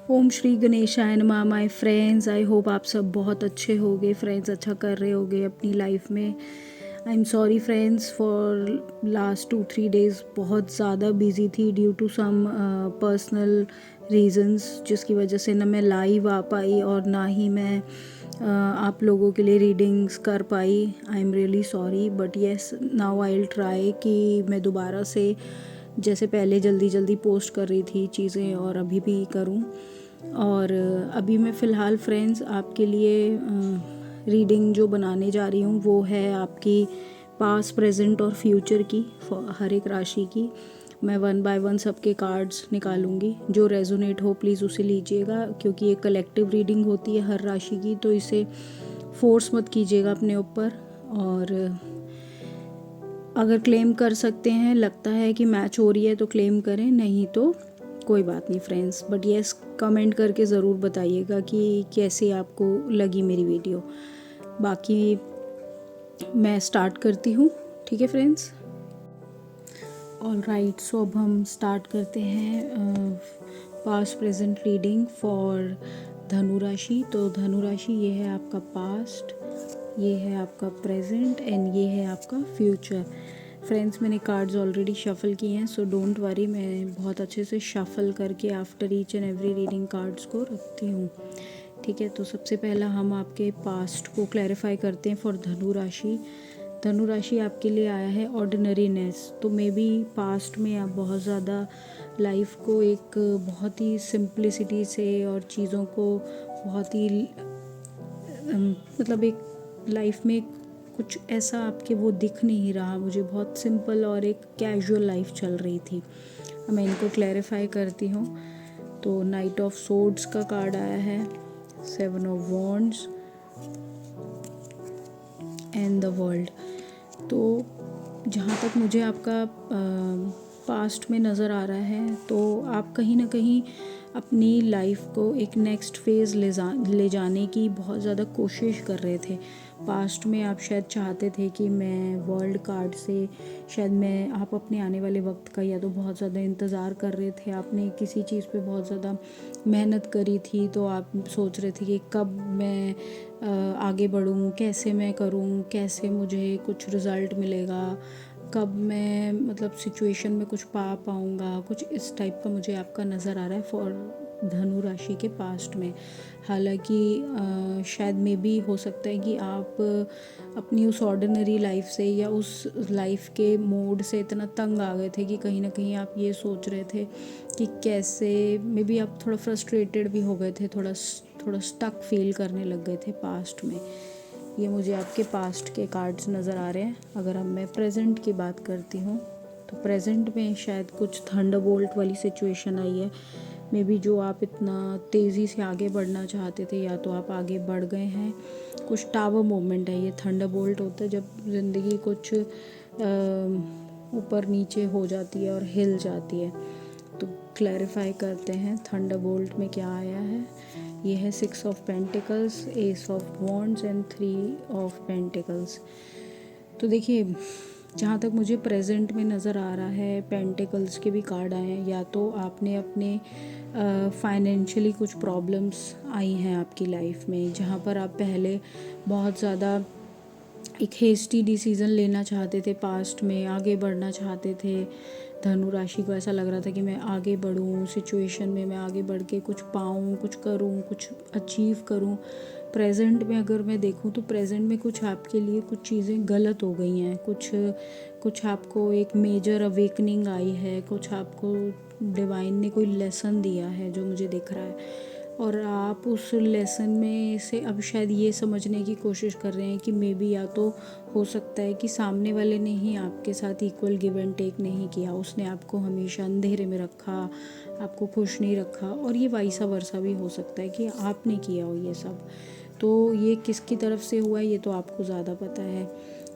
ओम श्री गणेशाय नमः my friends. I hope आप सब बहुत अच्छे होगे फ्रेंड्स, अच्छा कर रहे होगे अपनी लाइफ में। I am sorry friends for last 2-3 days बहुत ज़्यादा बिजी थी due to some personal reasons, जिसकी वजह से ना मैं लाइव आ पाई और ना ही मैं आप लोगों के लिए रीडिंग्स कर पाई। I am really sorry, but yes now I will try कि मैं दोबारा से जैसे पहले जल्दी जल्दी पोस्ट कर रही थी चीज़ें और अभी भी करूं। और अभी मैं फ़िलहाल फ्रेंड्स आपके लिए रीडिंग जो बनाने जा रही हूँ वो है आपकी पास्ट, प्रेजेंट और फ्यूचर की, हर एक राशि की। मैं 1 बाय 1 सबके कार्ड्स निकालूंगी। जो रेजोनेट हो प्लीज़ उसे लीजिएगा, क्योंकि ये कलेक्टिव रीडिंग होती है हर राशि की, तो इसे फोर्स मत कीजिएगा अपने ऊपर। और अगर क्लेम कर सकते हैं, लगता है कि मैच हो रही है तो क्लेम करें, नहीं तो कोई बात नहीं फ्रेंड्स। बट येस, कमेंट करके ज़रूर बताइएगा कि कैसी आपको लगी मेरी वीडियो। बाकी मैं स्टार्ट करती हूँ, ठीक है फ्रेंड्स। ऑल राइट, सो अब हम स्टार्ट करते हैं पास्ट प्रेजेंट रीडिंग फॉर धनु राशि। तो धनु राशि ये है आपका पास्ट, ये है आपका प्रेजेंट एंड ये है आपका फ्यूचर। फ्रेंड्स मैंने कार्ड्स ऑलरेडी शफ़ल किए हैं, सो डोंट वरी, मैं बहुत अच्छे से शफ़ल करके after each and every reading cards को रखती हूँ, ठीक है। तो सबसे पहला हम आपके पास्ट को क्लैरिफाई करते हैं फॉर धनु राशि। धनु राशि आपके लिए आया है ऑर्डिनरीनेस। तो मे बी पास्ट में आप बहुत ज़्यादा लाइफ को एक बहुत ही सिंप्लिसिटी से और चीज़ों को बहुत ही मतलब एक लाइफ में कुछ ऐसा आपके वो दिख नहीं रहा मुझे, बहुत सिंपल और एक कैजुअल लाइफ चल रही थी। मैं इनको क्लैरिफाई करती हूँ। तो नाइट ऑफ सोर्ड्स का कार्ड आया है, 7 of wands and the world. तो जहाँ तक मुझे आपका पास्ट में नज़र आ रहा है, तो आप कहीं ना कहीं अपनी लाइफ को एक नेक्स्ट फेज़ ले जाने की बहुत ज़्यादा कोशिश कर रहे थे। पास्ट में आप शायद चाहते थे कि मैं वर्ल्ड कार्ड से शायद आप अपने आने वाले वक्त का या तो बहुत ज़्यादा इंतज़ार कर रहे थे, आपने किसी चीज़ पे बहुत ज़्यादा मेहनत करी थी, तो आप सोच रहे थे कि कब मैं आगे बढ़ूँ, कैसे मैं करूँ, कैसे मुझे कुछ रिज़ल्ट मिलेगा, कब मैं मतलब सिचुएशन में कुछ पा पाऊँगा, कुछ इस टाइप का मुझे आपका नज़र आ रहा है फॉर धनु राशि के पास्ट में। हालांकि शायद मे भी हो सकता है कि आप अपनी उस ऑर्डिनरी लाइफ से या उस लाइफ के मोड से इतना तंग आ गए थे कि कहीं ना कहीं आप ये सोच रहे थे कि कैसे, मे बी आप थोड़ा फ्रस्ट्रेटेड भी हो गए थे, थोड़ा स्टक फील करने लग गए थे पास्ट में। ये मुझे आपके पास्ट के कार्ड्स नज़र आ रहे हैं। अगर अब मैं प्रेजेंट की बात करती हूँ, तो प्रेजेंट में शायद कुछ थंडरबोल्ट वाली सिचुएशन आई है। मे बी जो आप इतना तेज़ी से आगे बढ़ना चाहते थे, या तो आप आगे बढ़ गए हैं। कुछ टावर मूवमेंट है, ये थंडरबोल्ट होता है जब ज़िंदगी कुछ ऊपर नीचे हो जाती है और हिल जाती है। तो क्लैरिफाई करते हैं थंडरबोल्ट में क्या आया है। ये है 6 of pentacles, S of wands and 3 of pentacles. तो देखिए, जहाँ तक मुझे प्रेजेंट में नज़र आ रहा है, पेंटिकल्स के भी कार्ड आए हैं। या तो आपने अपने फाइनेंशियली कुछ प्रॉब्लम्स आई हैं आपकी लाइफ में, जहाँ पर आप पहले बहुत ज़्यादा एक हेस्टी डिसीज़न लेना चाहते थे, पास्ट में आगे बढ़ना चाहते थे। धनु राशि को ऐसा लग रहा था कि मैं आगे बढ़ूँ, सिचुएशन में मैं आगे बढ़ के कुछ पाऊँ, कुछ करूँ, कुछ अचीव करूँ। प्रेजेंट में अगर मैं देखूँ तो प्रेजेंट में कुछ आपके लिए कुछ चीज़ें गलत हो गई हैं, कुछ आपको एक मेजर अवेकनिंग आई है, कुछ आपको डिवाइन ने कोई लेसन दिया है जो मुझे दिख रहा है। और आप उस लेसन में से अब शायद ये समझने की कोशिश कर रहे हैं कि मे बी या तो हो सकता है कि सामने वाले ने ही आपके साथ इक्वल गिव एंड टेक नहीं किया, उसने आपको हमेशा अंधेरे में रखा, आपको खुश नहीं रखा। और ये वाइसा वर्सा भी हो सकता है कि आपने किया हो ये सब। तो ये किसकी तरफ से हुआ है ये तो आपको ज़्यादा पता है।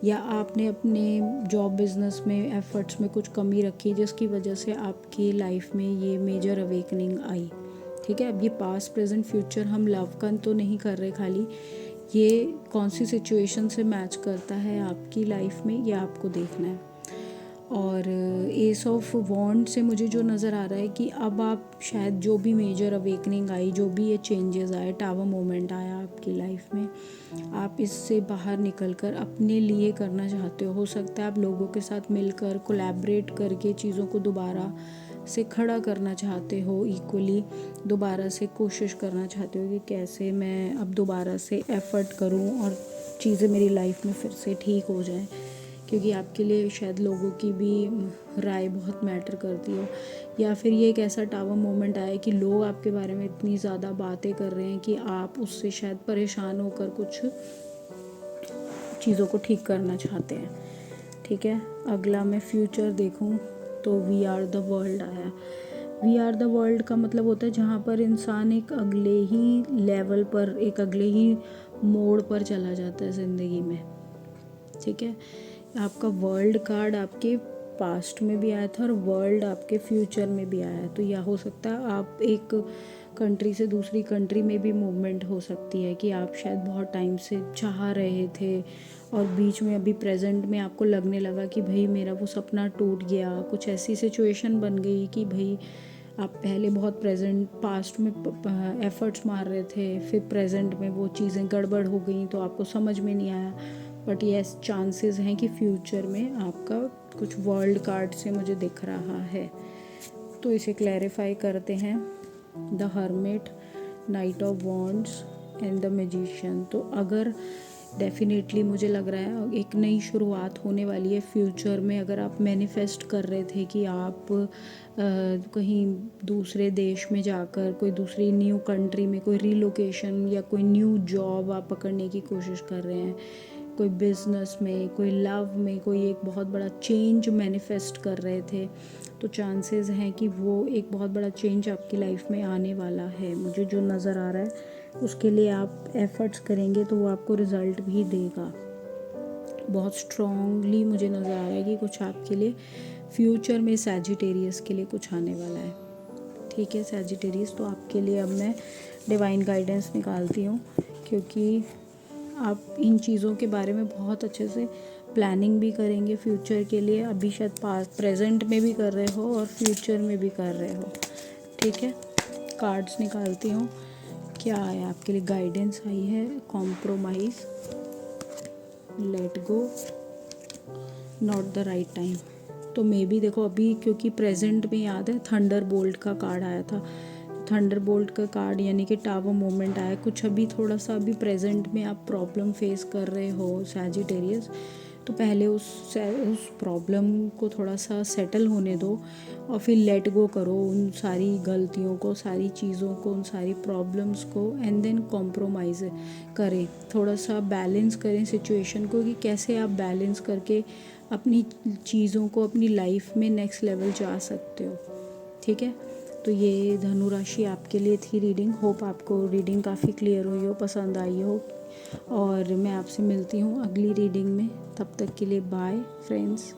या आपने अपने जॉब बिज़नेस में एफ़र्ट्स में कुछ कमी रखी, जिसकी वजह से आपकी लाइफ में ये मेजर अवेकनिंग आई, ठीक है। अब ये पास्ट प्रेजेंट फ्यूचर हम लव का तो नहीं कर रहे, खाली ये कौन सी सिचुएशन से मैच करता है आपकी लाइफ में, ये आपको देखना है। और एस ऑफ वॉन्ड से मुझे जो नज़र आ रहा है कि अब आप शायद जो भी मेजर अवेकनिंग आई, जो भी ये चेंजेस आए, टावर मोमेंट आया आपकी लाइफ में, आप इससे बाहर निकल कर अपने लिए करना चाहते हो सकता है आप लोगों के साथ मिलकर कोलैबोरेट करके चीज़ों को दोबारा से खड़ा करना चाहते हो, इक्वली दोबारा से कोशिश करना चाहते हो कि कैसे मैं अब दोबारा से एफ़र्ट करूं और चीज़ें मेरी लाइफ में फिर से ठीक हो जाएं, क्योंकि आपके लिए शायद लोगों की भी राय बहुत मैटर करती हो, या फिर ये एक ऐसा टावर मोमेंट आया कि लोग आपके बारे में इतनी ज़्यादा बातें कर रहे हैं कि आप उससे शायद परेशान होकर कुछ चीज़ों को ठीक करना चाहते हैं। ठीक है, अगला मैं फ्यूचर देखूं तो वी आर द वर्ल्ड आया। वी आर द वर्ल्ड का मतलब होता है जहाँ पर इंसान एक अगले ही लेवल पर, एक अगले ही मोड़ पर चला जाता है ज़िंदगी में। ठीक है, आपका वर्ल्ड कार्ड आपके पास्ट में भी आया था और वर्ल्ड आपके फ्यूचर में भी आया है, तो यह हो सकता है आप एक कंट्री से दूसरी कंट्री में भी मूवमेंट हो सकती है कि आप शायद बहुत टाइम से चाह रहे थे और बीच में अभी प्रेजेंट में आपको लगने लगा कि भाई मेरा वो सपना टूट गया, कुछ ऐसी सिचुएशन बन गई कि भाई आप पहले बहुत प्रेजेंट पास्ट में एफर्ट्स मार रहे थे, फिर प्रेजेंट में वो चीज़ें गड़बड़ हो गई तो आपको समझ में नहीं आया। बट येस, चांसेस हैं कि फ्यूचर में आपका कुछ वर्ल्ड कार्ड से मुझे दिख रहा है, तो इसे क्लैरिफाई करते हैं। The hermit, night of wands and the magician. तो अगर डेफिनेटली मुझे लग रहा है एक नई शुरुआत होने वाली है फ्यूचर में। अगर आप मैनिफेस्ट कर रहे थे कि आप कहीं दूसरे देश में जाकर कोई दूसरी न्यू कंट्री में कोई रीलोकेशन या कोई न्यू जॉब आप पकड़ने की कोशिश कर रहे हैं, कोई बिजनेस में, कोई लव में, कोई एक बहुत बड़ा चेंज मैनिफेस्ट कर रहे थे, तो चांसेस हैं कि वो एक बहुत बड़ा चेंज आपकी लाइफ में आने वाला है। मुझे जो नज़र आ रहा है उसके लिए आप एफ़र्ट्स करेंगे तो वो आपको रिज़ल्ट भी देगा। बहुत स्ट्रॉन्गली मुझे नज़र आ रहा है कि कुछ आपके लिए फ्यूचर में सैजिटेरियस के लिए कुछ आने वाला है। ठीक है सैजिटेरियस, तो आपके लिए अब मैं डिवाइन गाइडेंस निकालती हूँ, क्योंकि आप इन चीज़ों के बारे में बहुत अच्छे से प्लानिंग भी करेंगे फ्यूचर के लिए। अभी शायद पास्ट प्रेजेंट में भी कर रहे हो और फ्यूचर में भी कर रहे हो। ठीक है, कार्ड्स निकालती हूँ, क्या है आपके लिए गाइडेंस आई है। Compromise, let go, not the right time. तो मे बी देखो अभी क्योंकि प्रेजेंट में याद है थंडर बोल्ट का कार्ड आया था, थंडर बोल्ट का कार्ड यानी कि टावर मोमेंट आया। कुछ अभी थोड़ा सा अभी प्रेजेंट में आप प्रॉब्लम फेस कर रहे हो सैजिटेरियस, तो पहले उस प्रॉब्लम को थोड़ा सा सेटल होने दो और फिर लेट गो करो उन सारी गलतियों को, सारी चीज़ों को, उन सारी प्रॉब्लम्स को, एंड देन कॉम्प्रोमाइज़ करें, थोड़ा सा बैलेंस करें सिचुएशन को कि कैसे आप बैलेंस करके अपनी चीज़ों को अपनी लाइफ में नेक्स्ट लेवल जा सकते हो। ठीक है, तो ये धनु राशि आपके लिए थी रीडिंग। होप आपको रीडिंग काफ़ी क्लियर हुई हो, पसंद आई हो, और मैं आपसे मिलती हूँ अगली रीडिंग में। तब तक के लिए बाय फ्रेंड्स।